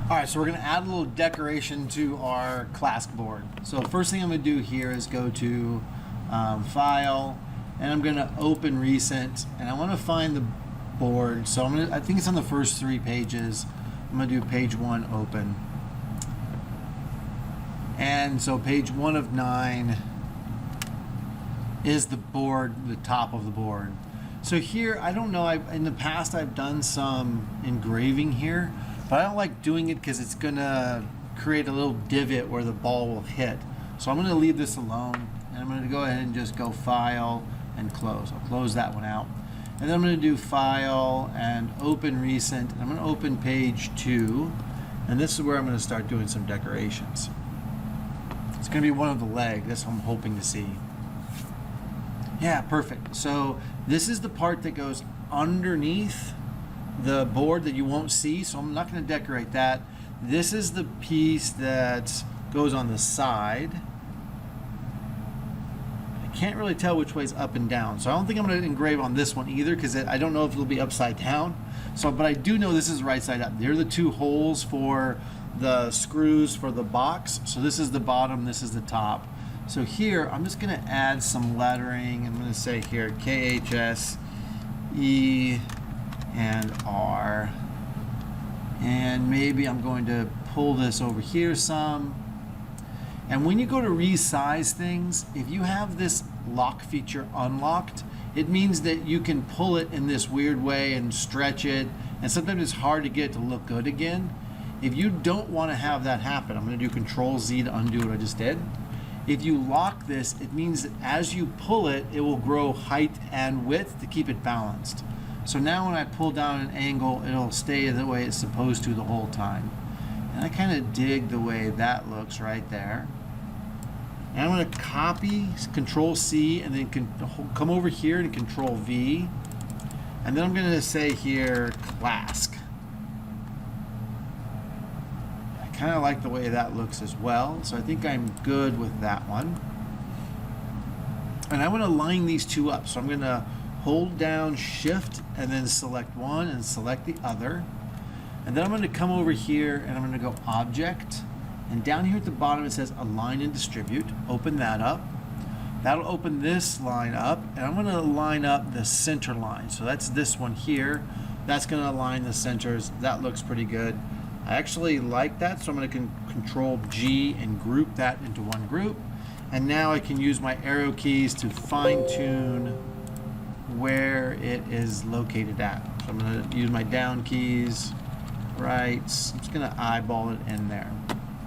All right, so we're gonna add a little decoration to our Klask board. So first thing I'm gonna do here is go to File, and I'm gonna open Recent, and I wanna find the board. So I think it's on the first 3 pages. I'm gonna do page 1, open. And so page 1 of 9 is the board, the top of the board. So here, I don't know, in the past I've done some engraving here, but I don't like doing it because it's gonna create a little divot where the ball will hit. So I'm gonna leave this alone, and I'm gonna go ahead and just go File and Close. I'll close that one out. And then I'm gonna do File and Open Recent, and I'm gonna open page 2, and this is where I'm gonna start doing some decorations. It's gonna be one of the legs, that's what I'm hoping to see. Yeah, perfect. So this is the part that goes underneath the board that you won't see, so I'm not going to decorate that. This is the piece that goes on the side. I can't really tell which way is up and down, so I don't think I'm going to engrave on this one either because I don't know if it'll be upside down. So, but I do know this is right side up. They're the 2 holes for the screws for the box. So this is the bottom, this is the top. So here, I'm just going to add some lettering. I'm going to say here, KHS, E, and R. And maybe I'm going to pull this over here some. And when you go to resize things, if you have this lock feature unlocked, it means that you can pull it in this weird way and stretch it. And sometimes it's hard to get it to look good again. If you don't want to have that happen, I'm going to do Control Z to undo what I just did. If you lock this, it means that as you pull it, it will grow height and width to keep it balanced. So now when I pull down an angle, it'll stay the way it's supposed to the whole time. And I kind of dig the way that looks right there. And I'm going to copy, Control C, and then come over here and Control V. And then I'm going to say here, Klask. I kind of like the way that looks as well, so I think I'm good with that one. And I want to line these 2 up, so I'm going to hold down Shift and then select one and select the other. And then I'm going to come over here and I'm going to go Object. And down here at the bottom it says Align and Distribute. Open that up. That'll open this line up. And I'm going to line up the center line. So that's this one here. That's going to align the centers. That looks pretty good. I actually like that, so I'm going to Control G and group that into one group. And now I can use my arrow keys to fine tune where it is located at. So I'm going to use my down keys, right, I'm just going to eyeball it in there.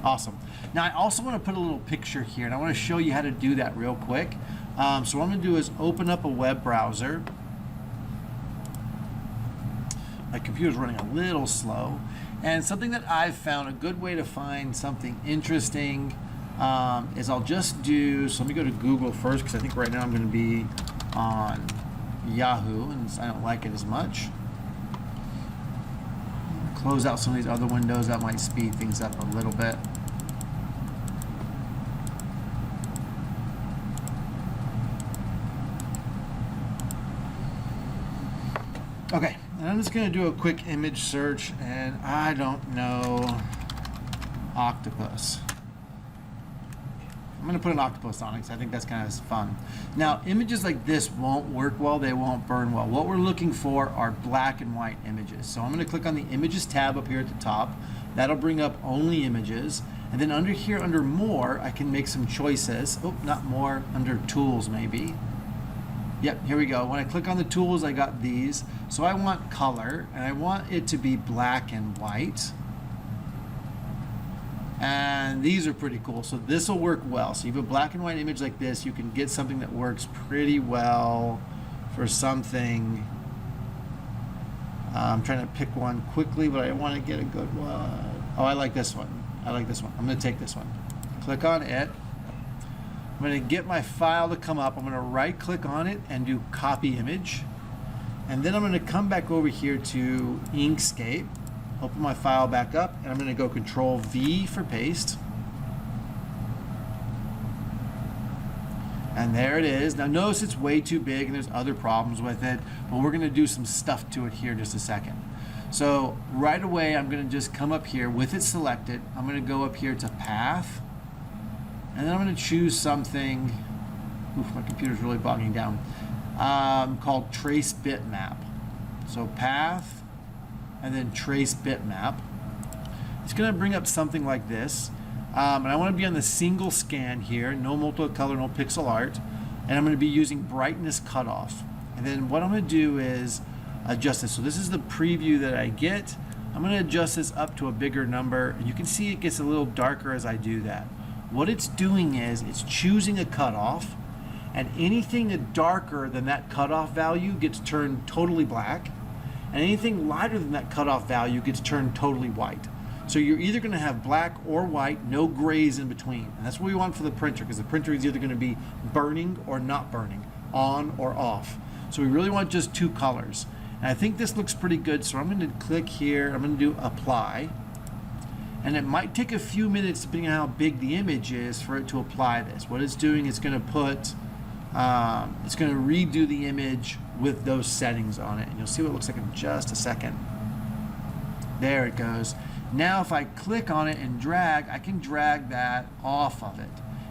Awesome. Now I also want to put a little picture here, and I want to show you how to do that real quick. So what I'm going to do is open up a web browser. My computer's running a little slow, and something that I've found a good way to find something interesting is I'll just do, so let me go to Google first, because I think right now I'm going to be on Yahoo, and I don't like it as much. Close out some of these other windows, that might speed things up a little bit. Okay, and I'm just going to do a quick image search, and I don't know octopus. I'm going to put an octopus on it because I think that's kind of fun. Now, images like this won't work well, they won't burn well. What we're looking for are black and white images. So I'm going to click on the Images tab up here at the top. That'll bring up only images. And then under here, under More, I can make some choices. Oh, not More, under Tools maybe. Yep, here we go. When I click on the tools, I got these. So I want color, and I want it to be black and white. And these are pretty cool. So this will work well. So you have a black and white image like this, you can get something that works pretty well for something. I'm trying to pick one quickly, but I want to get a good one. Oh, I like this one. I like this one. I'm going to take this one. Click on it. I'm going to get my file to come up. I'm going to right click on it and do copy image. And then I'm going to come back over here to Inkscape, open my file back up, and I'm going to go Control V for paste. And there it is. Now notice it's way too big and there's other problems with it, but we're going to do some stuff to it here in just a second. So right away, I'm going to just come up here with it selected. I'm going to go up here to path, and then I'm going to choose something. Oof, my computer's really bogging down. Called trace bitmap. So path, and then trace bitmap. It's going to bring up something like this. And I want to be on the single scan here, no multicolor, no pixel art. And I'm going to be using brightness cutoff. And then what I'm going to do is adjust this. So this is the preview that I get. I'm going to adjust this up to a bigger number. And you can see it gets a little darker as I do that. What it's doing is it's choosing a cutoff, and anything darker than that cutoff value gets turned totally black, and anything lighter than that cutoff value gets turned totally white. So you're either going to have black or white, no grays in between. And that's what we want for the printer, because the printer is either going to be burning or not burning, on or off. So we really want just two colors. And I think this looks pretty good, so I'm going to click here. I'm going to do apply. And it might take a few minutes, depending on how big the image is, for it to apply this. What it's doing is going to put, it's going to redo the image with those settings on it. And you'll see what it looks like in just a second. There it goes. Now if I click on it and drag, I can drag that off of it.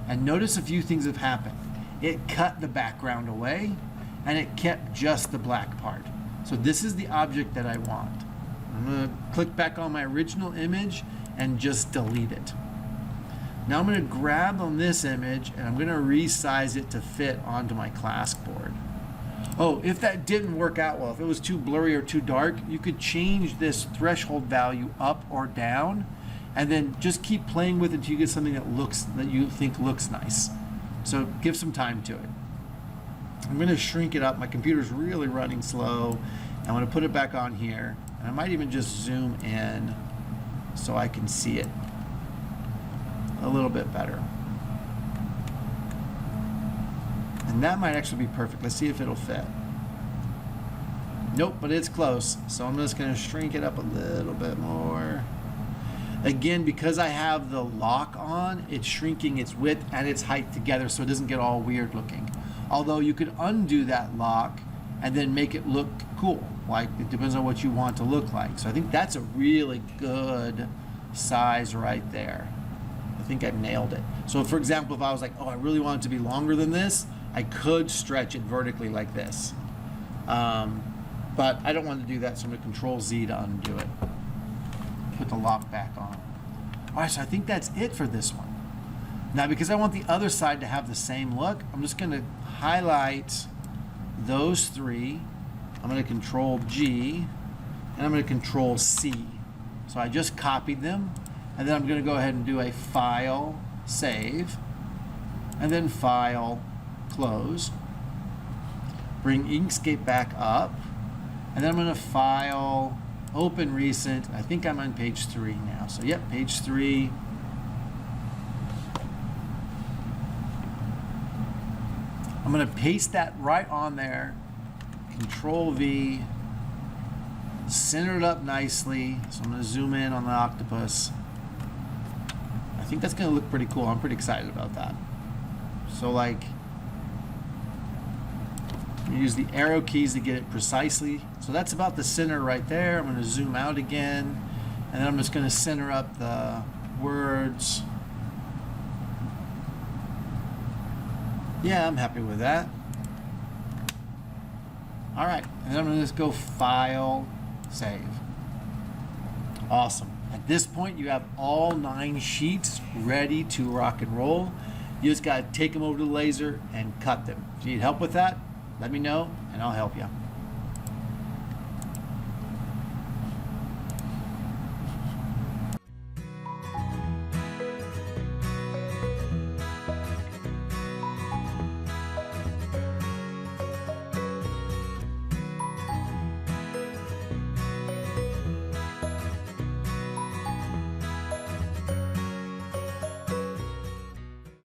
And notice a few things have happened. It cut the background away, and it kept just the black part. So this is the object that I want. I'm going to click back on my original image and just delete it. Now I'm going to grab on this image, and I'm going to resize it to fit onto my Klask board. Oh, if that didn't work out well, if it was too blurry or too dark, you could change this threshold value up or down, and then just keep playing with it until you get something that you think looks nice. So give some time to it. I'm going to shrink it up. My computer's really running slow. I'm going to put it back on here, and I might even just zoom in so I can see it a little bit better. And that might actually be perfect. Let's see if it'll fit. Nope, but it's close. So I'm just going to shrink it up a little bit more. Again, because I have the lock on, it's shrinking its width and its height together so it doesn't get all weird looking. Although you could undo that lock and then make it look cool. Like, it depends on what you want to look like. So I think that's a really good size right there. I think I've nailed it. So for example, if I was like, oh, I really want it to be longer than this, I could stretch it vertically like this. But I don't want to do that, so I'm going to Control Z to undo it. Put the lock back on. All right, so I think that's it for this one. Now, because I want the other side to have the same look, I'm just going to highlight those three. I'm going to Control G, and I'm going to Control C. So I just copied them, and then I'm going to go ahead and do a File, Save, and then File, Close. Bring Inkscape back up, and then I'm going to File, Open Recent. I think I'm on page 3 now. So yep, page 3. I'm going to paste that right on there. Control V. Center it up nicely. So I'm going to zoom in on the octopus. I think that's going to look pretty cool. I'm pretty excited about that. So like, use the arrow keys to get it precisely. So that's about the center right there. I'm going to zoom out again, and then I'm just going to center up the words. Yeah, I'm happy with that. All right, and then I'm going to just go File, Save. Awesome. At this point, you have all 9 sheets ready to rock and roll. You just got to take them over to the laser and cut them. If you need help with that, let me know, and I'll help you.